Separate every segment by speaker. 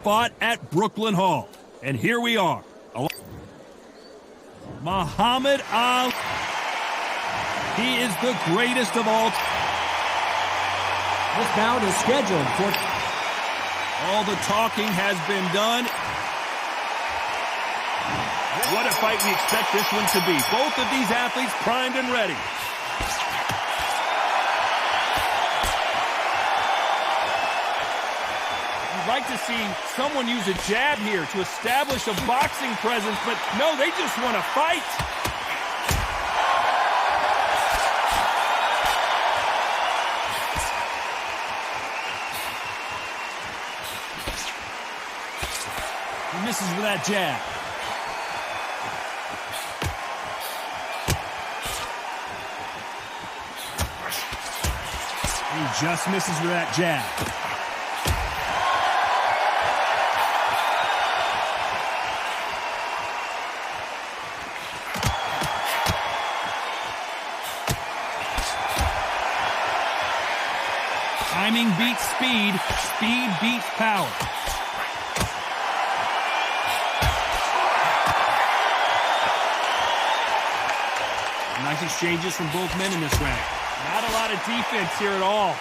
Speaker 1: Fought at Brooklyn Hall. And here we are. Muhammad Ali. He is the greatest of all time.
Speaker 2: This bout is scheduled for...
Speaker 1: All the talking has been done. What a fight we expect this one to be. Both of these athletes primed and ready. You'd like to see someone use a jab here to establish a boxing presence, but no, they just want to fight. He misses with that jab. He just misses with that jab. Timing beats speed. Speed beats power. Nice exchanges from both men in this round. Not a lot of defense here at all.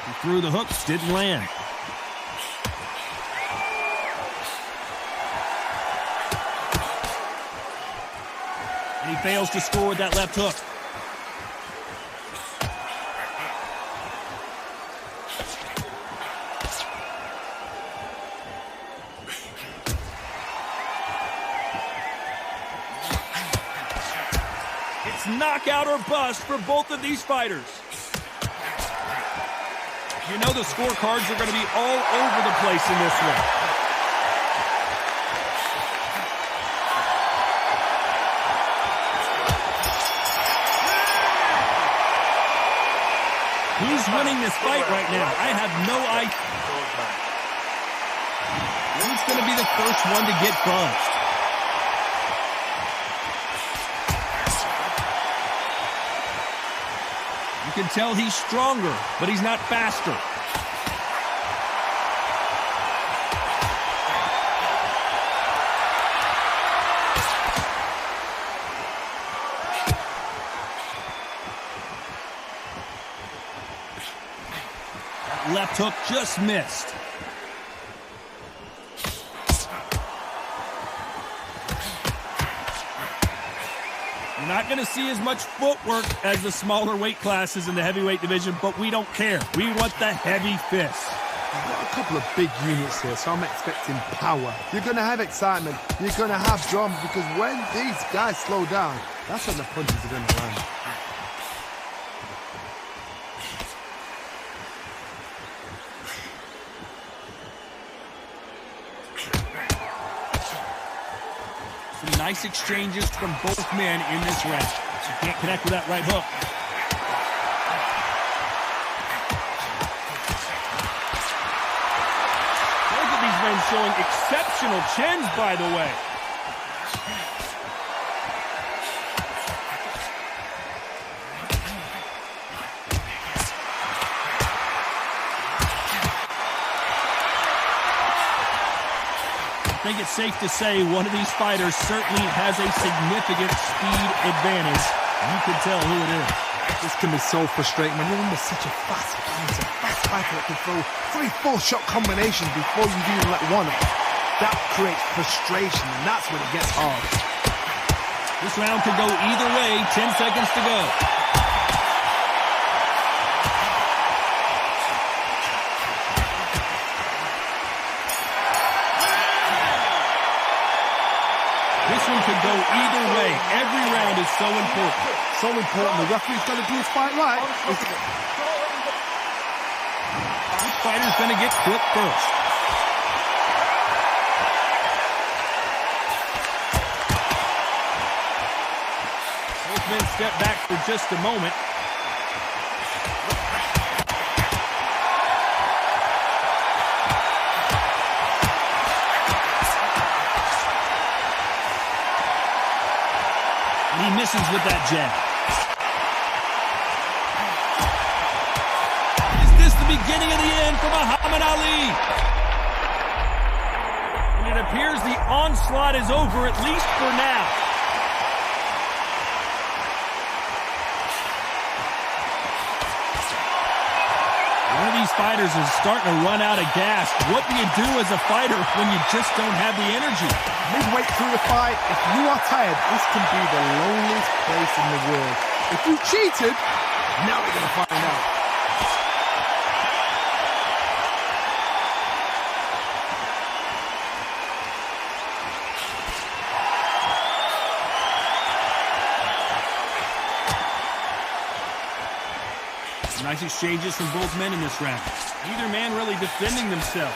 Speaker 1: He threw the hooks, didn't land. And he fails to score with that left hook. It's knockout or bust for both of these fighters. You know the scorecards are going to be all over the place in this one. Who's winning this fight right now? I have no idea. Who's going to be the first one to get buzzed? You can tell he's stronger, but he's not faster. That left hook just missed. Not going to see as much footwork as the smaller weight classes in the heavyweight division, but we don't care. We want the heavy fists.
Speaker 3: You've got a couple of big units here, so I'm expecting power. You're going to have excitement. You're going to have drama, because when these guys slow down, that's when the punches are going to land.
Speaker 1: Some nice exchanges from both men in this round. You can't connect with that right hook. Both of these men showing exceptional chins, by the way. I think it's safe to say one of these fighters certainly has a significant speed advantage. You can tell who it is.
Speaker 3: This can be so frustrating when you're under such a fast fighter that can throw 3 4-shot combinations before you even let one off. That creates frustration, and that's when it gets hard.
Speaker 1: This round could go either way. 10 seconds to go. This one could go either way. Every round is so important.
Speaker 3: So important. The referee's got to do his fight right.
Speaker 1: Which fighter's going to get clipped first? Both men step back for just a moment. And he misses with that jab. Is this the beginning of the end for Muhammad Ali? And it appears the onslaught is over, at least for now. One of these fighters is starting to run out of gas. What do you do as a fighter when you just don't have the energy?
Speaker 3: Midway through the fight, if you are tired, this can be the loneliest place in the world. If you cheated, now we're going to find out.
Speaker 1: Nice exchanges from both men in this round. Neither man really defending themselves.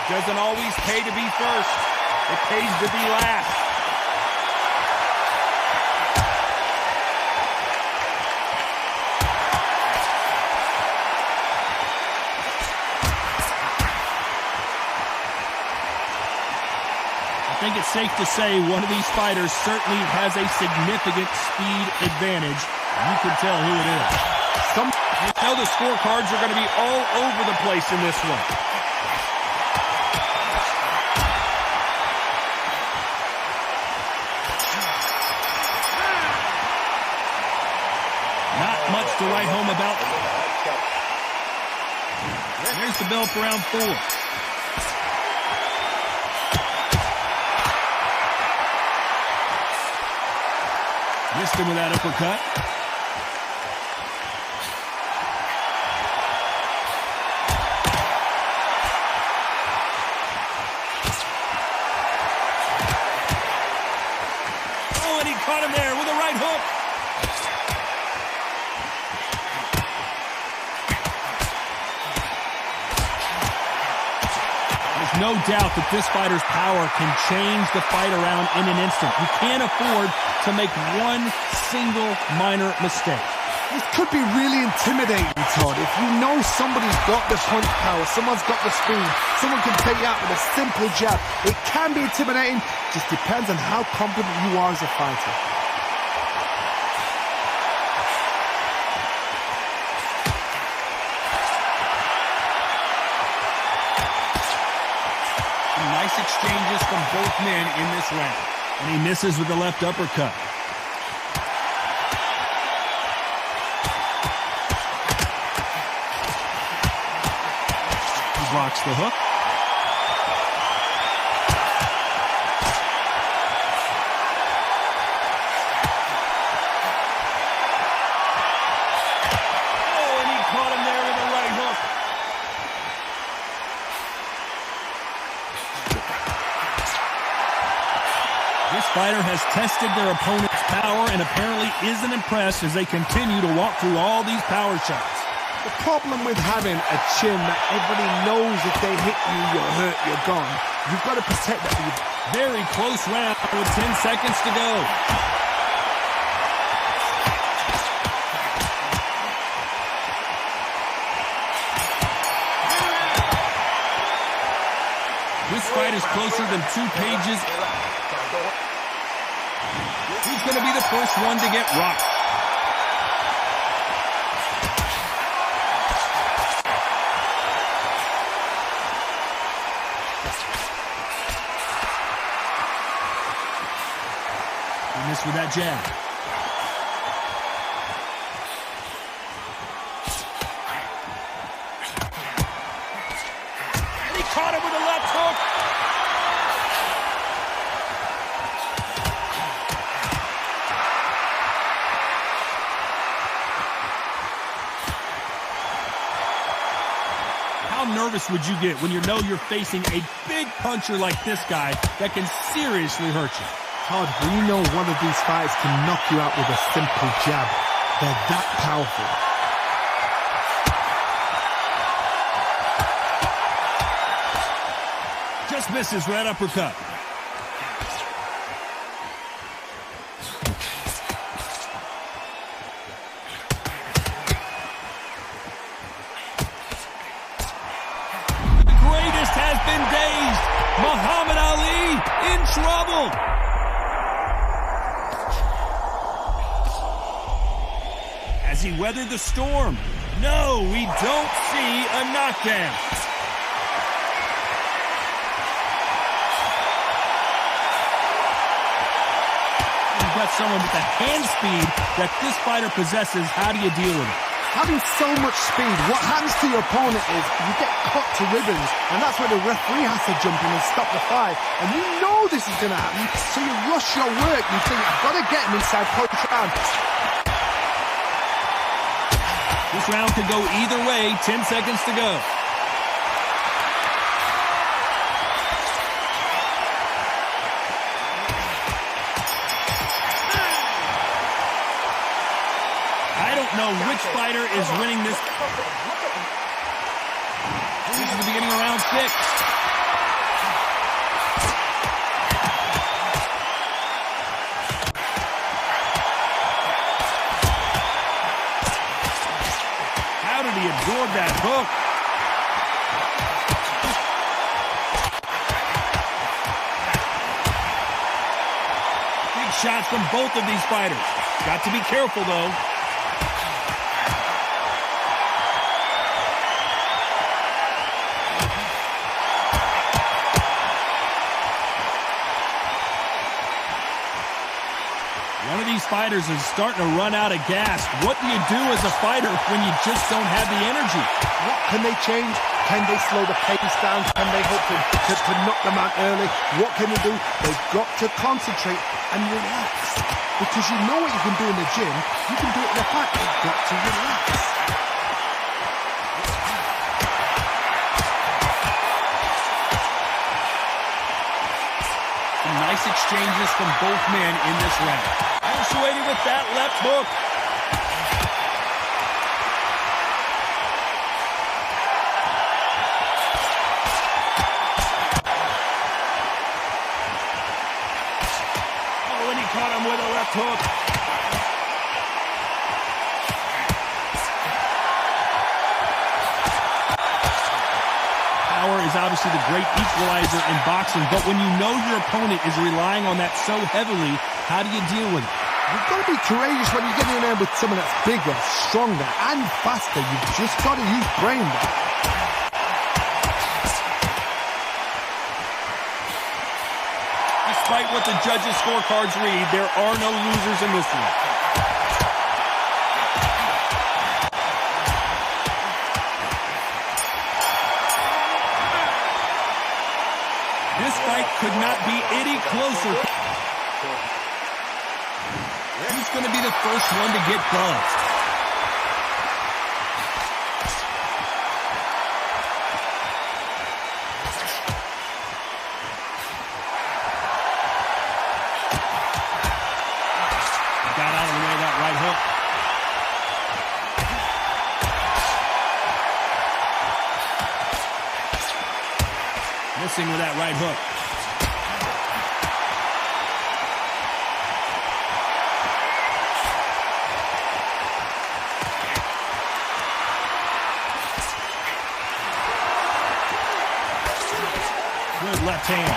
Speaker 1: It doesn't always pay to be first. It pays to be last. I think it's safe to say one of these fighters certainly has a significant speed advantage. You can tell who it is. You know the scorecards are going to be all over the place in this one. Not much to write home about. There's the bell for round 4. Missed him with that uppercut. Oh, and he caught him there with a right hook. There's no doubt that this fighter's power can change the fight around in an instant. You can't afford to make one single minor mistake.
Speaker 3: This could be really intimidating, Todd. If you know somebody's got the punch power, someone's got the speed, someone can take you out with a simple jab. It can be intimidating, just depends on how confident you are as a fighter.
Speaker 1: Nice exchanges from both men in this round. And he misses with the left uppercut. He blocks the hook. Oh, and he caught him there with a right hook. This fighter has tested their opponent's power and apparently isn't impressed as they continue to walk through all these power shots.
Speaker 3: The problem with having a chin that everybody knows if they hit you, you're hurt, you're gone. You've got to protect that.
Speaker 1: Very close round with 10 seconds to go. This fight is closer than 2 pages. Who's going to be the first one to get rocked? He missed with that jab. And he caught him with a left hook. How nervous would you get when you know you're facing a big puncher like this guy that can seriously hurt you?
Speaker 3: Todd, we know one of these fights can knock you out with a simple jab. They're that powerful.
Speaker 1: Just misses with that uppercut. been dazed. Muhammad Ali in trouble. Has he weathered the storm? No, we don't see a knockdown. You've got someone with the hand speed that this fighter possesses. How do you deal with it?
Speaker 3: Having so much speed, what happens to your opponent is you get cut to ribbons, and that's where the referee has to jump in and stop the fight. And you know this is going to happen, so you rush your work. You think, I've got to get him inside punch round.
Speaker 1: This round could go either way. 10 seconds to go. I don't know which fighter is winning this. This is the beginning of round 6. How did he absorb that hook? Big shots from both of these fighters. Got to be careful, though. One of these fighters is starting to run out of gas. What do you do as a fighter when you just don't have the energy?
Speaker 3: What can they change? Can they slow the pace down? Can they hope to knock them out early? What can they do? They've got to concentrate and relax. Because you know what you can do in the gym. You can do it in the fight. You've got to relax.
Speaker 1: Some nice exchanges from both men in this round. Punctuated with that left hook. Oh, and he caught him with a left hook. Power is obviously the great equalizer in boxing, but when you know your opponent is relying on that so heavily, how do you deal with it?
Speaker 3: You've got to be courageous when you get in there with someone that's bigger, stronger, and faster. You've just got to use brain there.
Speaker 1: Despite what the judges' scorecards read, there are no losers in this one. This fight could not be any closer. Who's going to be the first one to get buzzed? Got out of the way of that right hook. Missing with that right hook. Good left hand.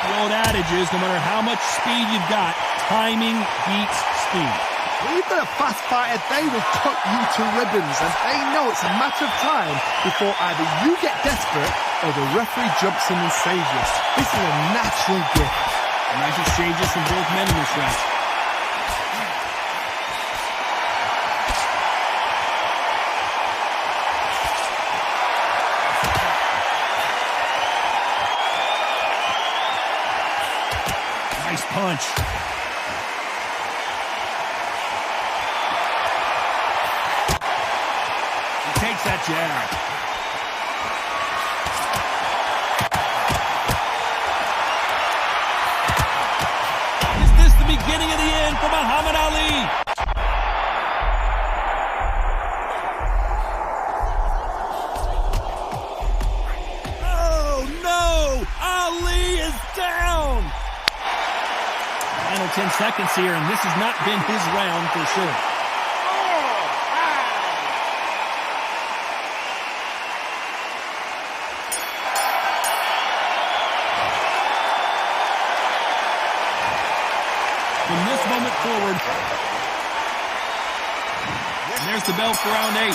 Speaker 1: The old adage is no matter how much speed you've got, timing beats speed.
Speaker 3: When you've got a fast fighter, they will cut you to ribbons, and they know it's a matter of time before either you get desperate or the referee jumps in and saves you. This is a natural gift.
Speaker 1: Nice exchanges from both men in this round. Nice punch. He takes that jab. Is this the beginning of the end for Muhammad Ali? Oh, no! Ali is down! Final 10 seconds here, and this has not been his round for sure. forward. And there's the bell for round 8.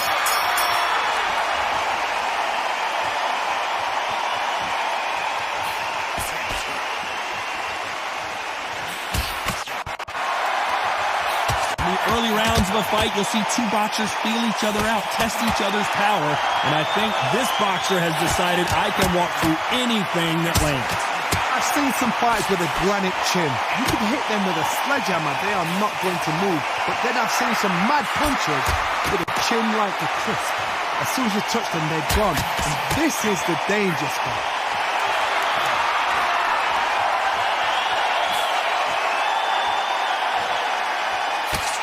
Speaker 1: In the early rounds of a fight, you'll see two boxers feel each other out, test each other's power, and I think this boxer has decided I can walk through anything that lands.
Speaker 3: I've seen some fighters with a granite chin. You can hit them with a sledgehammer, they are not going to move. But then I've seen some mad punchers with a chin like a crisp. As soon as you touch them, they're gone. And this is the danger spot.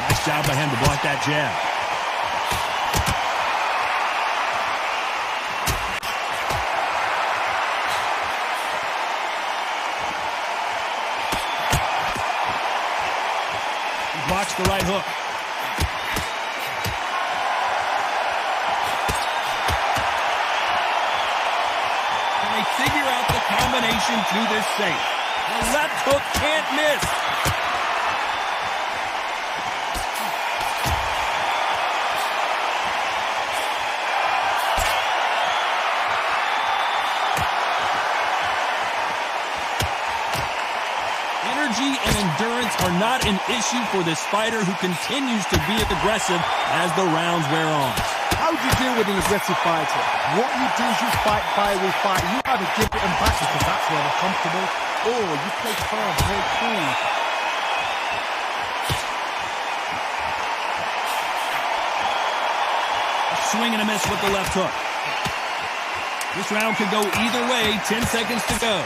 Speaker 1: Nice job by him to block that jab. Blocks the right hook. Can they figure out the combination to this safe? The left hook can't miss. Energy and endurance are not an issue for this fighter who continues to be aggressive as the rounds wear on.
Speaker 3: How do you deal with an aggressive fighter? What you do is you fight fire with fire. You either give it and back because that's where they're comfortable, or you play calm, play cool.
Speaker 1: A swing and a miss with the left hook. This round could go either way. 10 seconds to go.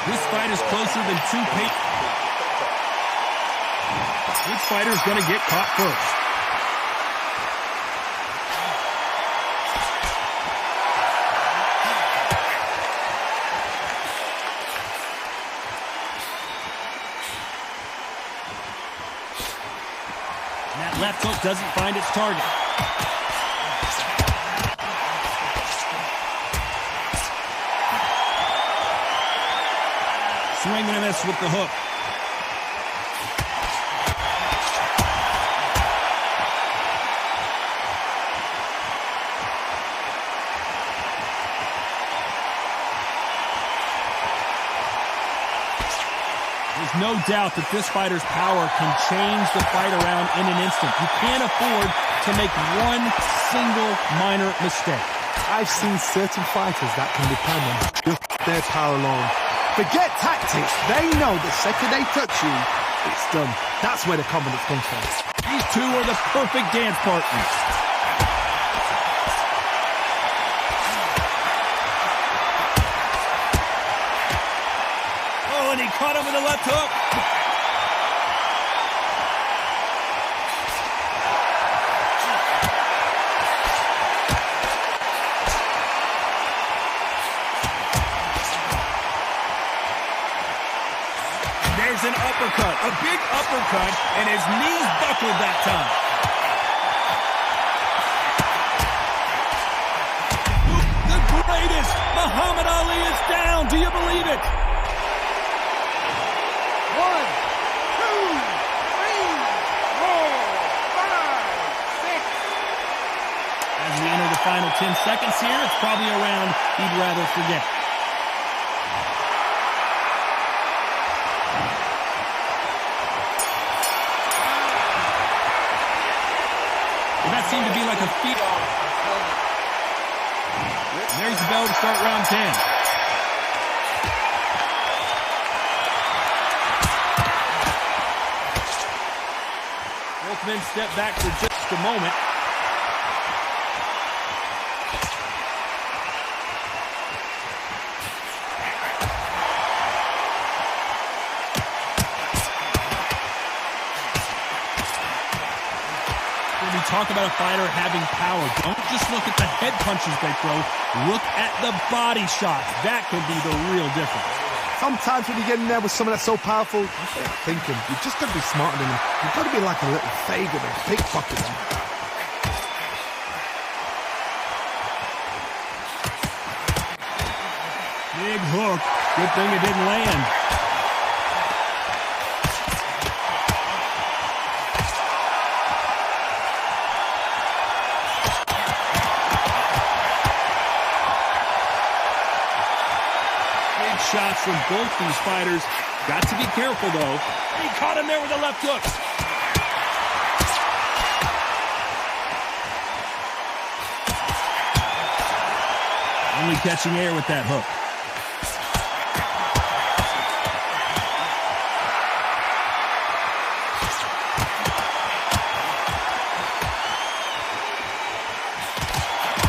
Speaker 1: This fight is closer than two paces. Which fighter is going to get caught first? And that left hook doesn't find its target. Swing and a miss with the hook. There's no doubt that this fighter's power can change the fight around in an instant. You can't afford to make one single minor mistake.
Speaker 3: I've seen certain fighters that can depend on just their power alone. Forget tactics. They know the second they touch you, it's done. That's where the confidence comes from.
Speaker 1: These two are the perfect dance partners. Oh, and he caught him with a left hook. There's an uppercut, a big uppercut, and his knees buckled that time. The greatest! Muhammad Ali is down. Do you believe it?
Speaker 3: 1, 2, 3, 4, 5, 6.
Speaker 1: As we enter the final 10 seconds here, it's probably a round he'd rather forget. That seemed to be like a feat. There's the bell to start round 10. Both men step back for just a moment. Talk about a fighter having power. Don't just look at the head punches they throw. Look at the body shots. That could be the real difference.
Speaker 3: Sometimes when you get in there with someone that's so powerful, you start thinking, you've just got to be smarter than them. You've got to be like a little faggot and pickpocket them.
Speaker 1: Big hook. Good thing it didn't land. Big shots from both these fighters. Got to be careful, though. He caught him there with a left hook. Only catching air with that hook.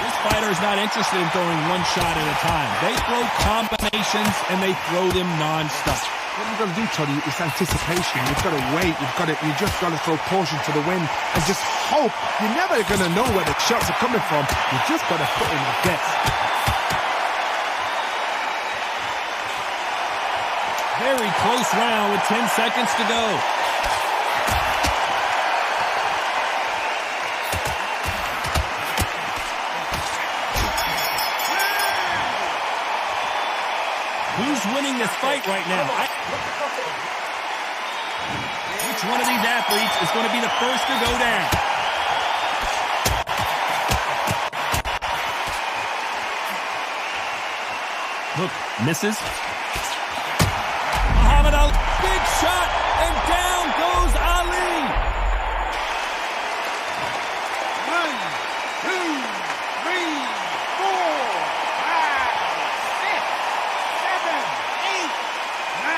Speaker 1: This fighter is not interested in throwing one shot at a time. They throw combinations and they throw them non-stop.
Speaker 3: What you've got to do, Toddy, is anticipation. You've got to wait. You just got to throw caution to the wind and just hope. You're never going to know where the shots are coming from. You just got to put in the best.
Speaker 1: Very close round with 10 seconds to go. Who's winning this fight right now? Which one of these athletes is going to be the first to go down? Look, misses. Muhammad Ali, big shot, and down goes Ali.
Speaker 3: 1, 2, 3, 4, 5, 6, 7, 8, 9,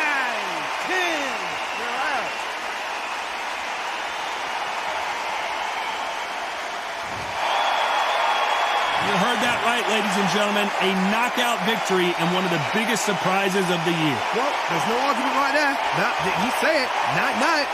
Speaker 3: 10. You're out.
Speaker 1: You heard that right, ladies and gentlemen. A knockout victory and one of the biggest surprises of the year.
Speaker 3: Well, there's no argument right there. You say it. Night, night.